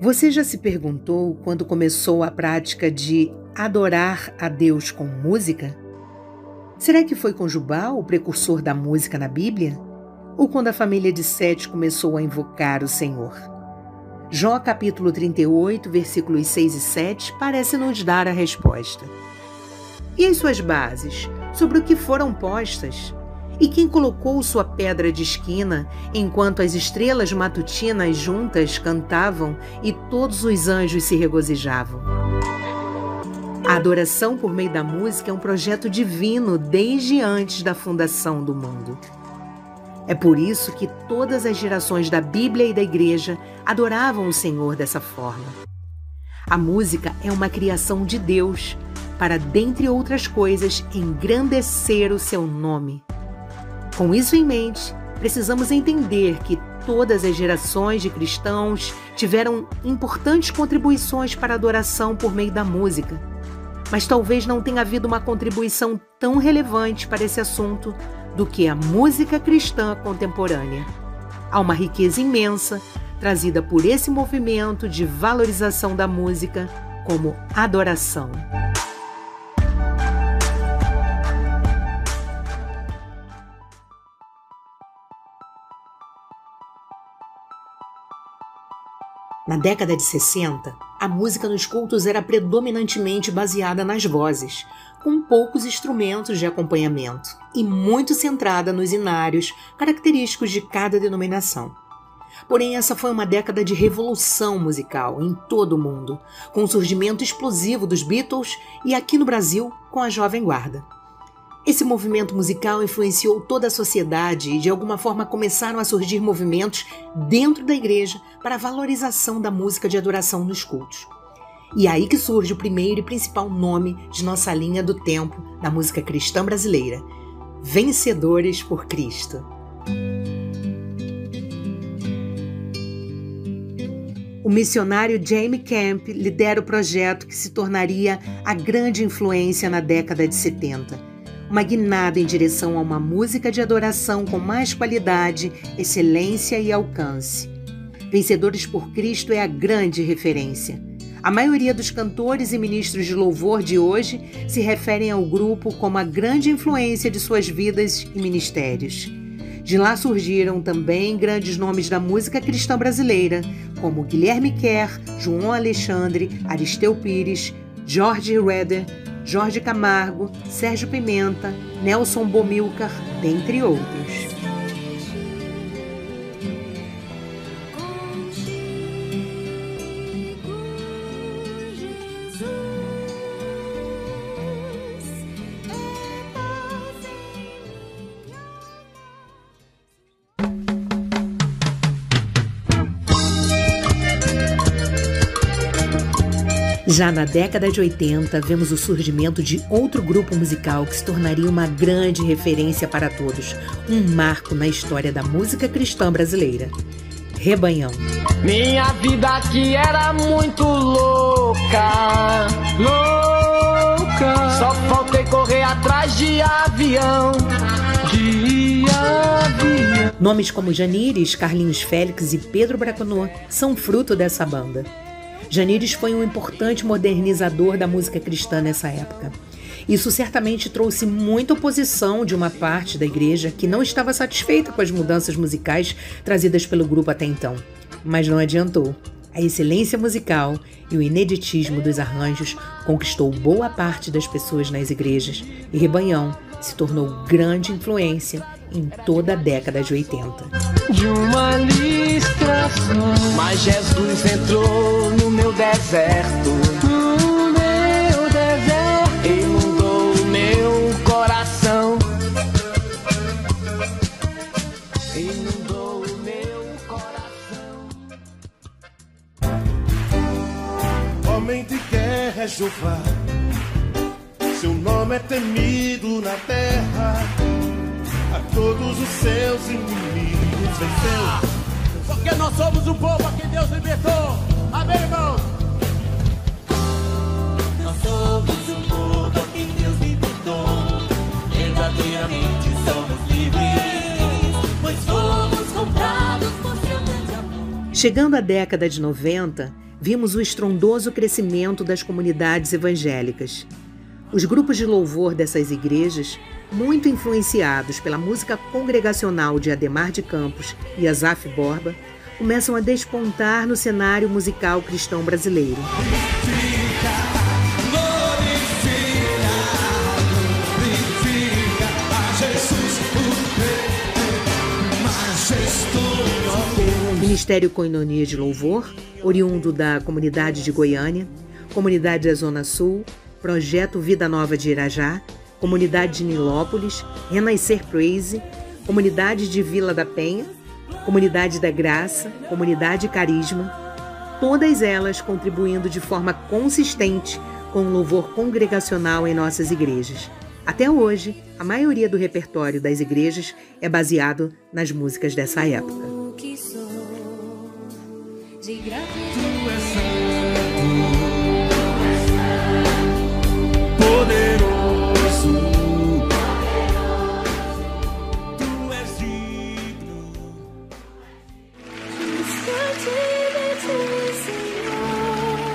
Você já se perguntou quando começou a prática de adorar a Deus com música? Será que foi com Jubal, o precursor da música na Bíblia? Ou quando a família de Sete começou a invocar o Senhor? Jó capítulo 38, versículos 6 e 7 parece nos dar a resposta. E as suas bases? Sobre o que foram postas? E quem colocou sua pedra de esquina, enquanto as estrelas matutinas juntas cantavam e todos os anjos se regozijavam? A adoração por meio da música é um projeto divino desde antes da fundação do mundo. É por isso que todas as gerações da Bíblia e da Igreja adoravam o Senhor dessa forma. A música é uma criação de Deus para, dentre outras coisas, engrandecer o seu nome. Com isso em mente, precisamos entender que todas as gerações de cristãos tiveram importantes contribuições para a adoração por meio da música, mas talvez não tenha havido uma contribuição tão relevante para esse assunto do que a música cristã contemporânea. Há uma riqueza imensa trazida por esse movimento de valorização da música como adoração. Na década de 60, a música nos cultos era predominantemente baseada nas vozes, com poucos instrumentos de acompanhamento e muito centrada nos inários característicos de cada denominação. Porém, essa foi uma década de revolução musical em todo o mundo, com o surgimento explosivo dos Beatles e, aqui no Brasil, com a Jovem Guarda. Esse movimento musical influenciou toda a sociedade e, de alguma forma, começaram a surgir movimentos dentro da igreja para a valorização da música de adoração nos cultos. E é aí que surge o primeiro e principal nome de nossa linha do tempo da música cristã brasileira: Vencedores por Cristo. O missionário Jamie Camp lidera o projeto que se tornaria a grande influência na década de 70. Uma guinada em direção a uma música de adoração com mais qualidade, excelência e alcance. Vencedores por Cristo é a grande referência. A maioria dos cantores e ministros de louvor de hoje se referem ao grupo como a grande influência de suas vidas e ministérios. De lá surgiram também grandes nomes da música cristã brasileira, como Guilherme Kerr, João Alexandre, Aristeu Pires, Jorge Roeder, Jorge Camargo, Sérgio Pimenta, Nelson Bomilcar, dentre outros. Já na década de 80, vemos o surgimento de outro grupo musical que se tornaria uma grande referência para todos, um marco na história da música cristã brasileira: Rebanhão. Minha vida aqui era muito louca, louca. Só faltei correr atrás de avião, Nomes como Janires, Carlinhos Félix e Pedro Braconô são fruto dessa banda. Janires foi um importante modernizador da música cristã nessa época. Isso certamente trouxe muita oposição de uma parte da igreja que não estava satisfeita com as mudanças musicais trazidas pelo grupo até então. Mas não adiantou. A excelência musical e o ineditismo dos arranjos conquistou boa parte das pessoas nas igrejas, e Rebanhão se tornou grande influência em toda a década de 80. De uma lista só, mas Jesus entrou no meu deserto, inundou o meu coração, inundou o meu coração. Homem de guerra é Jeová, seu nome é temido na terra, a todos os seus inimigos venceu. Porque nós somos o povo a quem Deus libertou. Amém, irmão? Nós somos o povo a quem Deus libertou. Verdadeiramente somos livres, pois fomos comprados por seu grande amor. Chegando à década de 90, vimos o estrondoso crescimento das comunidades evangélicas. Os grupos de louvor dessas igrejas, muito influenciados pela música congregacional de Adhemar de Campos e Asaf Borba, começam a despontar no cenário musical cristão brasileiro. Ministério Koinonia de Louvor, oriundo da comunidade de Goiânia, comunidade da Zona Sul, Projeto Vida Nova de Irajá, comunidade de Nilópolis, Renascer Praise, comunidade de Vila da Penha, comunidade da Graça, comunidade Carisma, todas elas contribuindo de forma consistente com o louvor congregacional em nossas igrejas. Até hoje, a maioria do repertório das igrejas é baseado nas músicas dessa época. De gratidão. Tu és santo, poderoso, tu és digno.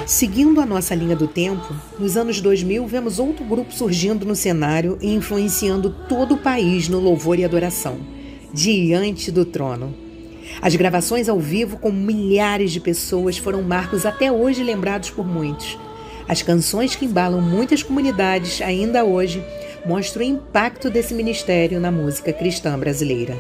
Seguindo a nossa linha do tempo, nos anos 2000 vemos outro grupo surgindo no cenário e influenciando todo o país no louvor e adoração, Diante do Trono. As gravações ao vivo com milhares de pessoas foram marcos até hoje lembrados por muitos. As canções que embalam muitas comunidades ainda hoje mostram o impacto desse ministério na música cristã brasileira.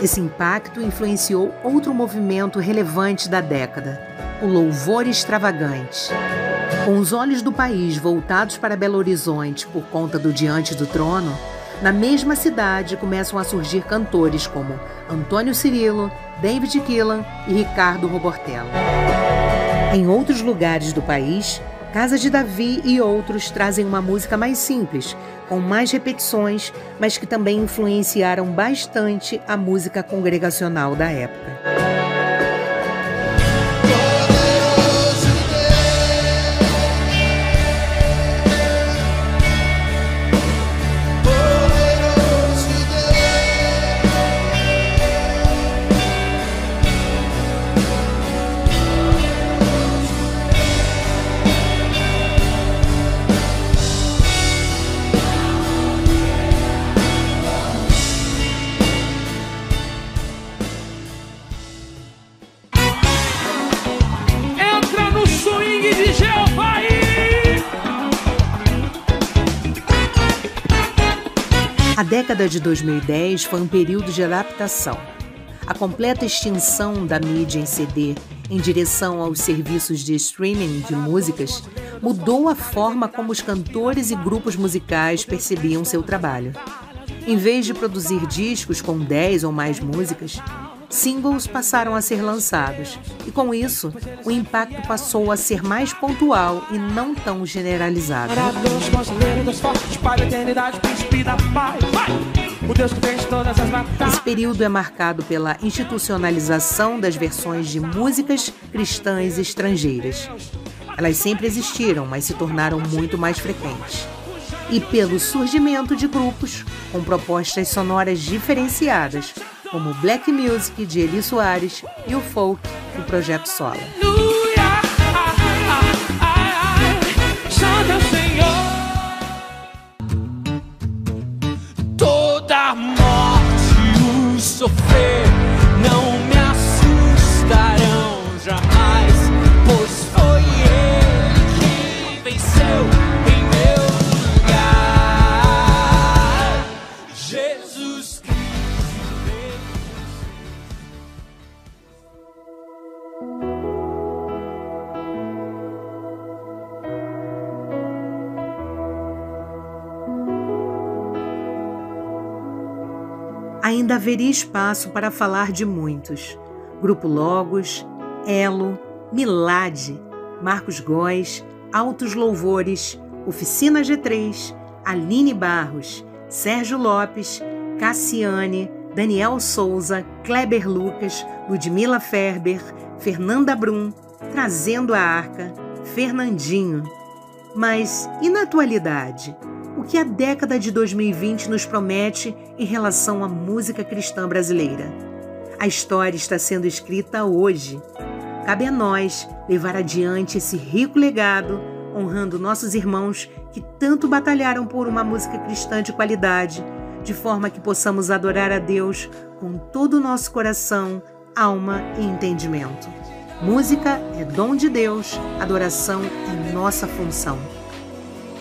Esse impacto influenciou outro movimento relevante da década, o louvor extravagante. Com os olhos do país voltados para Belo Horizonte por conta do Diante do Trono, na mesma cidade começam a surgir cantores como Antônio Cirilo, David Keelan e Ricardo Robortello. Em outros lugares do país, Casa de Davi e outros trazem uma música mais simples, com mais repetições, mas que também influenciaram bastante a música congregacional da época. A década de 2010 foi um período de adaptação. A completa extinção da mídia em CD em direção aos serviços de streaming de músicas mudou a forma como os cantores e grupos musicais percebiam seu trabalho. Em vez de produzir discos com 10 ou mais músicas, singles passaram a ser lançados e, com isso, o impacto passou a ser mais pontual e não tão generalizado. Esse período é marcado pela institucionalização das versões de músicas cristãs estrangeiras. Elas sempre existiram, mas se tornaram muito mais frequentes. E pelo surgimento de grupos com propostas sonoras diferenciadas, como o Black Music de Eli Soares e o Folk do Projeto Sola. Toda morte, o sofrer não me assustarão jamais, pois foi Ele que venceu em meu lugar. Jesus Cristo. Ainda haveria espaço para falar de muitos. Grupo Logos, Elo, Milad, Marcos Góes, Altos Louvores, Oficina G3, Aline Barros, Sérgio Lopes, Cassiane, Daniel Souza, Kleber Lucas, Ludmila Ferber, Fernanda Brum, Trazendo a Arca, Fernandinho. Mas e na atualidade? O que a década de 2020 nos promete em relação à música cristã brasileira? A história está sendo escrita hoje. Cabe a nós levar adiante esse rico legado, honrando nossos irmãos que tanto batalharam por uma música cristã de qualidade, de forma que possamos adorar a Deus com todo o nosso coração, alma e entendimento. Música é dom de Deus, adoração é nossa função.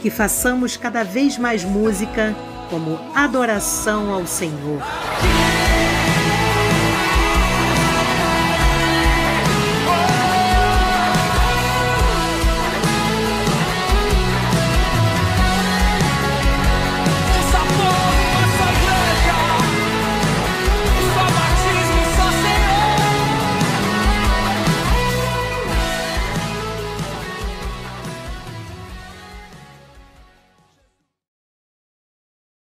Que façamos cada vez mais música como adoração ao Senhor.